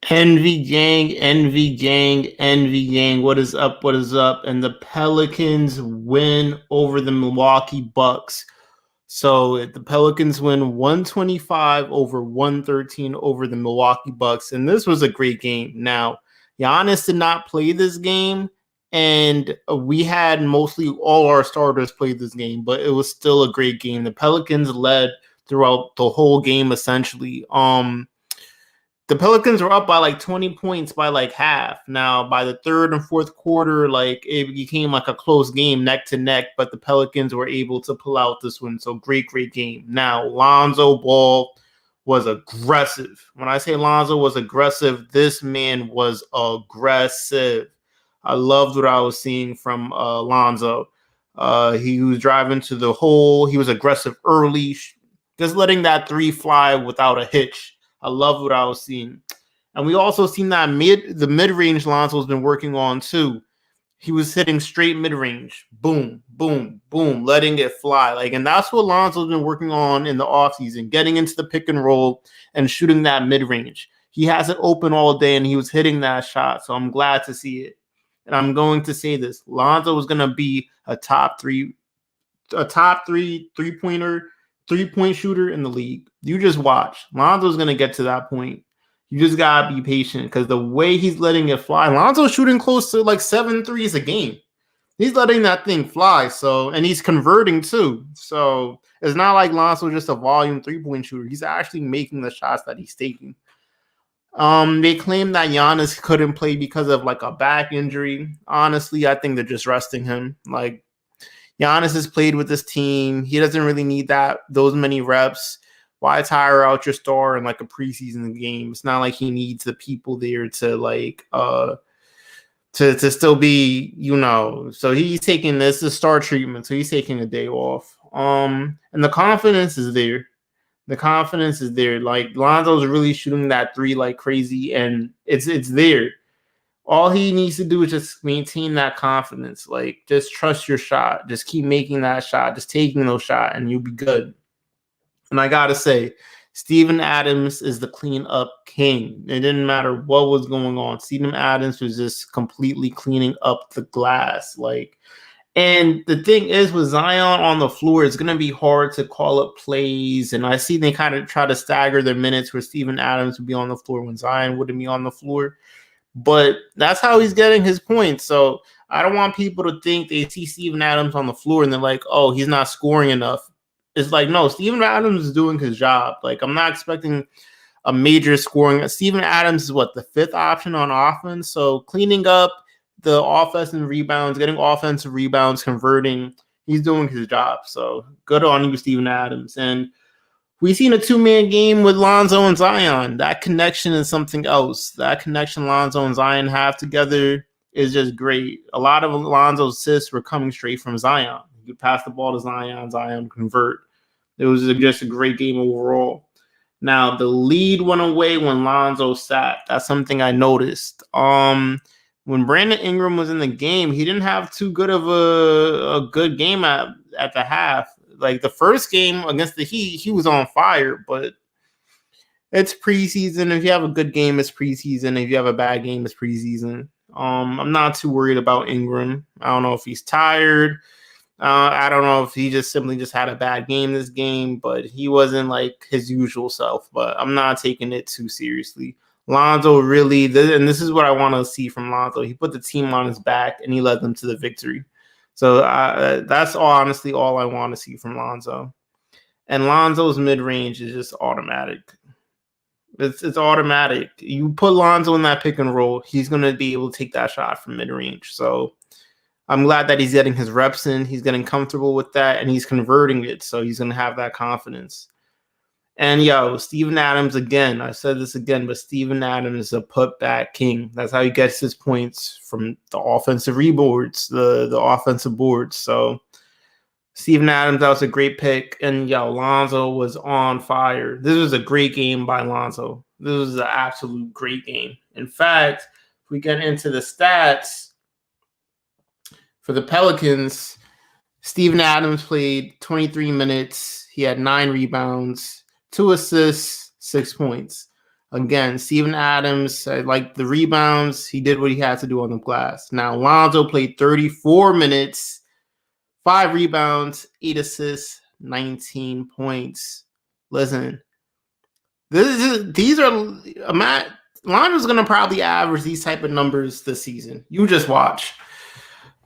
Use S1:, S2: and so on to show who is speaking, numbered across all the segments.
S1: Envy gang, envy gang, envy gang. What is up? What is up? And the Pelicans win over the Milwaukee Bucks. So the Pelicans win 125 over 113 over the Milwaukee Bucks. And this was a great game. Now, Giannis did not play this game, and we had mostly all our starters play this game, but it was still a great game. The Pelicans led throughout the whole game essentially. The Pelicans were up by like 20 points by like half. Now, by the third and fourth quarter, like it became like a close game, neck to neck, but the Pelicans were able to pull out this one. So great, great game. Now, Lonzo Ball was aggressive. When I say Lonzo was aggressive, this man was aggressive. I loved what I was seeing from Lonzo. He was driving to the hole. He was aggressive early, just letting that three fly without a hitch. I love what I was seeing. And we also seen that the mid-range Lonzo's been working on too. He was hitting straight mid-range. Boom, boom, boom, letting it fly. And that's what Lonzo's been working on in the offseason, getting into the pick and roll and shooting that mid-range. He has it open all day and he was hitting that shot. So I'm glad to see it. And I'm going to say this. Lonzo is going to be a top three three-point shooter in the league. You just watch. Lonzo's going to get to that point. You just got to be patient because the way he's letting it fly, Lonzo's shooting close to like 7 threes a game. He's letting that thing fly. So, and he's converting too. So it's not like Lonzo's just a volume three-point shooter. He's actually making the shots that he's taking. They claim that Giannis couldn't play because of like a back injury. Honestly, I think they're just resting him. Like, Giannis has played with this team. He doesn't really need those many reps. Why tire out your star in like a preseason game? It's not like he needs the people there to to still be, So he's taking this is star treatment. So he's taking a day off. And the confidence is there. The confidence is there. Like Lonzo's really shooting that three like crazy, and it's there. All he needs to do is just maintain that confidence. Like, just trust your shot. Just keep making that shot. Just taking those shots, and you'll be good. And I got to say, Steven Adams is the cleanup king. It didn't matter what was going on. Steven Adams was just completely cleaning up the glass. And the thing is, with Zion on the floor, it's going to be hard to call up plays. And I see they kind of try to stagger their minutes where Steven Adams would be on the floor when Zion wouldn't be on the floor. But that's how he's getting his points. So I don't want people to think they see Steven Adams on the floor and they're like, oh, he's not scoring enough. It's like, no, Steven Adams is doing his job. Like, I'm not expecting a major scoring. Steven Adams is the fifth option on offense. So cleaning up the offensive rebounds, getting offensive rebounds, converting, he's doing his job. So good on you, Steven Adams. And we've seen a two-man game with Lonzo and Zion. That connection is something else. That connection Lonzo and Zion have together is just great. A lot of Lonzo's assists were coming straight from Zion. You pass the ball to Zion, Zion convert. It was just a great game overall. Now, the lead went away when Lonzo sat. That's something I noticed. When Brandon Ingram was in the game, he didn't have too good of a good game at the half. Like the first game against the Heat, he was on fire, but it's preseason. If you have a good game, it's preseason. If you have a bad game, it's preseason. I'm not too worried about Ingram. I don't know if he's tired. I don't know if he just simply had a bad game this game, but he wasn't like his usual self. But I'm not taking it too seriously. Lonzo really, and this is what I want to see from Lonzo. He put the team on his back and he led them to the victory. So that's honestly all I want to see from Lonzo. And Lonzo's mid-range is just automatic. It's automatic. You put Lonzo in that pick and roll, he's going to be able to take that shot from mid-range. So I'm glad that he's getting his reps in. He's getting comfortable with that, and he's converting it. So he's going to have that confidence. And Steven Adams, again, I said this again, but Steven Adams is a putback king. That's how he gets his points, from the offensive reboards, the offensive boards. So Steven Adams, that was a great pick. And Lonzo was on fire. This was a great game by Lonzo. This was an absolute great game. In fact, if we get into the stats for the Pelicans, Steven Adams played 23 minutes. He had 9 rebounds, 2 assists, 6 points. Again, Steven Adams, I like the rebounds. He did what he had to do on the glass. Now, Lonzo played 34 minutes, 5 rebounds, 8 assists, 19 points. Listen, these are Matt. Lonzo's going to probably average these type of numbers this season. You just watch.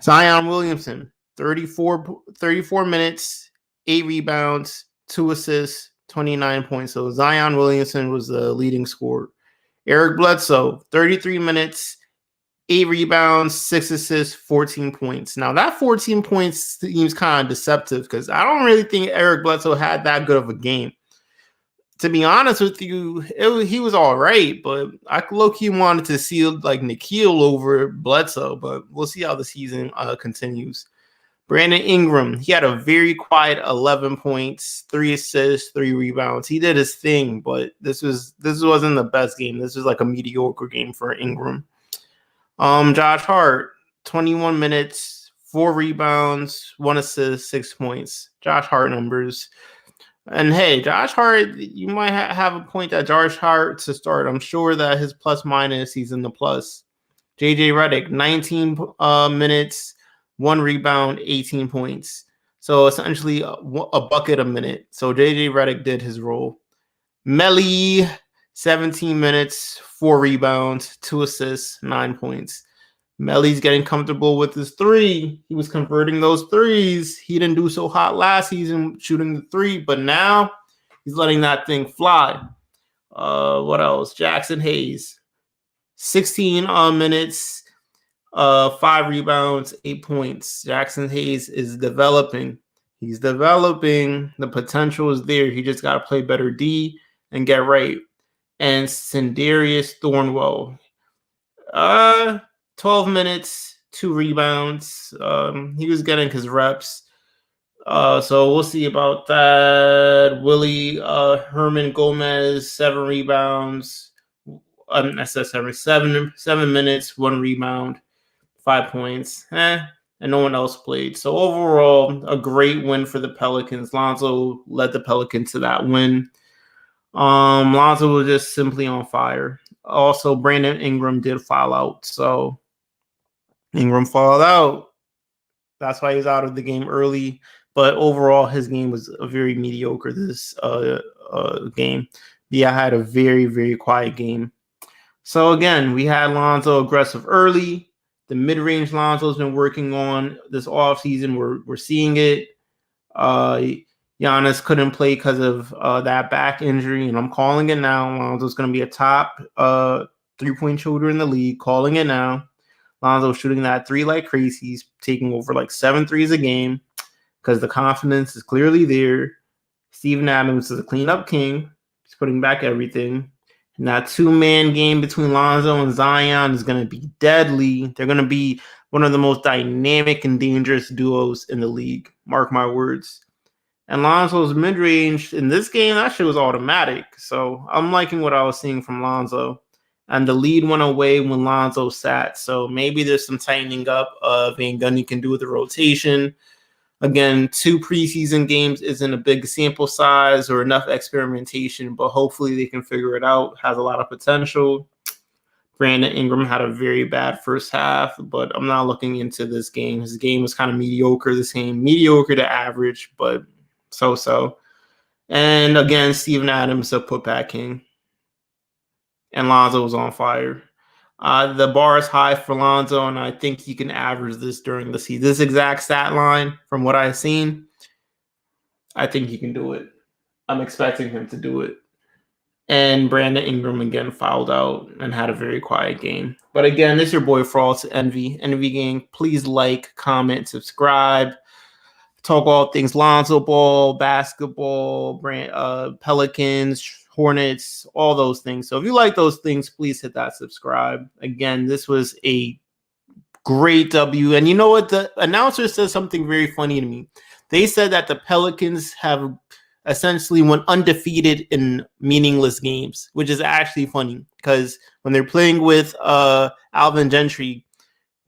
S1: Zion Williamson, 34 minutes, 8 rebounds, 2 assists, 29 points. So Zion Williamson was the leading scorer. Eric Bledsoe, 33 minutes, 8 rebounds, 6 assists, 14 points. Now, that 14 points seems kind of deceptive because I don't really think Eric Bledsoe had that good of a game. To be honest with you, he was all right, but I low-key wanted to see like Nikhil over Bledsoe, but we'll see how the season continues. Brandon Ingram, he had a very quiet 11 points, 3 assists, 3 rebounds. He did his thing, but this wasn't the best game. This was like a mediocre game for Ingram. Josh Hart, 21 minutes, 4 rebounds, 1 assist, 6 points. Josh Hart numbers. And hey, Josh Hart, you might have a point that Josh Hart to start. I'm sure that his plus minus, he's in the plus. JJ Redick, 19 minutes, 1 rebound, 18 points. So essentially a bucket a minute. So JJ Redick did his role. Melly, 17 minutes, 4 rebounds, 2 assists, 9 points. Melly's getting comfortable with his 3. He was converting those 3s. He didn't do so hot last season shooting the 3, but now he's letting that thing fly. What else? Jackson Hayes, 16 minutes, 5 rebounds, 8 points. Jackson Hayes is developing. He's developing. The potential is there. He just got to play better D and get right. And Sindarius Thornwell, 12 minutes, 2 rebounds. He was getting his reps. So we'll see about that. Willie Herman Gomez, 7 rebounds. I said 7 minutes, 1 rebound, 5 points. And no one else played. So overall, a great win for the Pelicans. Lonzo led the Pelicans to that win. Lonzo was just simply on fire. Also, Brandon Ingram did foul out. So Ingram fouled out. That's why he's out of the game early. But overall, his game was very mediocre this game. Yeah, I had a very, very quiet game. So again, we had Lonzo aggressive early. The mid-range Lonzo's been working on this offseason. We're seeing it. Giannis couldn't play because of that back injury, and I'm calling it now. Lonzo's going to be a top 3-point shooter in the league. Calling it now. Lonzo shooting that 3 like crazy. He's taking over like 7 threes a game because the confidence is clearly there. Steven Adams is a cleanup king. He's putting back everything. And that 2-man game between Lonzo and Zion is going to be deadly. They're going to be one of the most dynamic and dangerous duos in the league. Mark my words. And Lonzo's mid-range in this game, that shit was automatic. So I'm liking what I was seeing from Lonzo. And the lead went away when Lonzo sat. So maybe there's some tightening up Van Gundy can do with the rotation. Again, 2 preseason games isn't a big sample size or enough experimentation, but hopefully they can figure it out. Has a lot of potential. Brandon Ingram had a very bad first half, but I'm not looking into this game. His game was kind of mediocre this game. Mediocre to average, but so-so. And again, Steven Adams, a putback king. And Lonzo was on fire. The bar is high for Lonzo, and I think he can average this during the season. This exact stat line, from what I've seen, I think he can do it. I'm expecting him to do it. And Brandon Ingram again fouled out and had a very quiet game. But again, this is your boy Frauds Envy Gang. Please like, comment, subscribe. Talk all things Lonzo ball, basketball, Pelicans, Hornets, all those things. So if you like those things, please hit that subscribe. Again, this was a great W. And you know what? The announcer said something very funny to me. They said that the Pelicans have essentially went undefeated in meaningless games, which is actually funny because when they're playing with Alvin Gentry,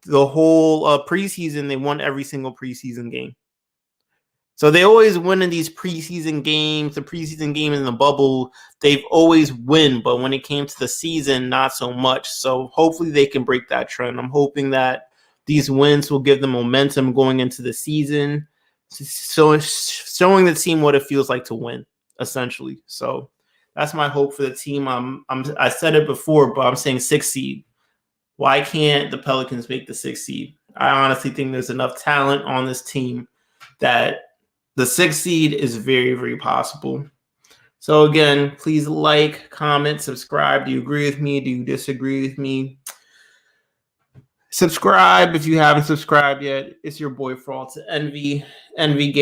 S1: the whole preseason, they won every single preseason game. So they always win in these preseason games, the preseason game in the bubble. They've always win, but when it came to the season, not so much. So hopefully they can break that trend. I'm hoping that these wins will give them momentum going into the season, so showing the team what it feels like to win, essentially. So that's my hope for the team. I said it before, but I'm saying 6th seed. Why can't the Pelicans make the 6th seed? I honestly think there's enough talent on this team that the 6th seed is very, very possible. So again, please like, comment, subscribe. Do you agree with me? Do you disagree with me? Subscribe if you haven't subscribed yet. It's your boy for all to Envy Gang.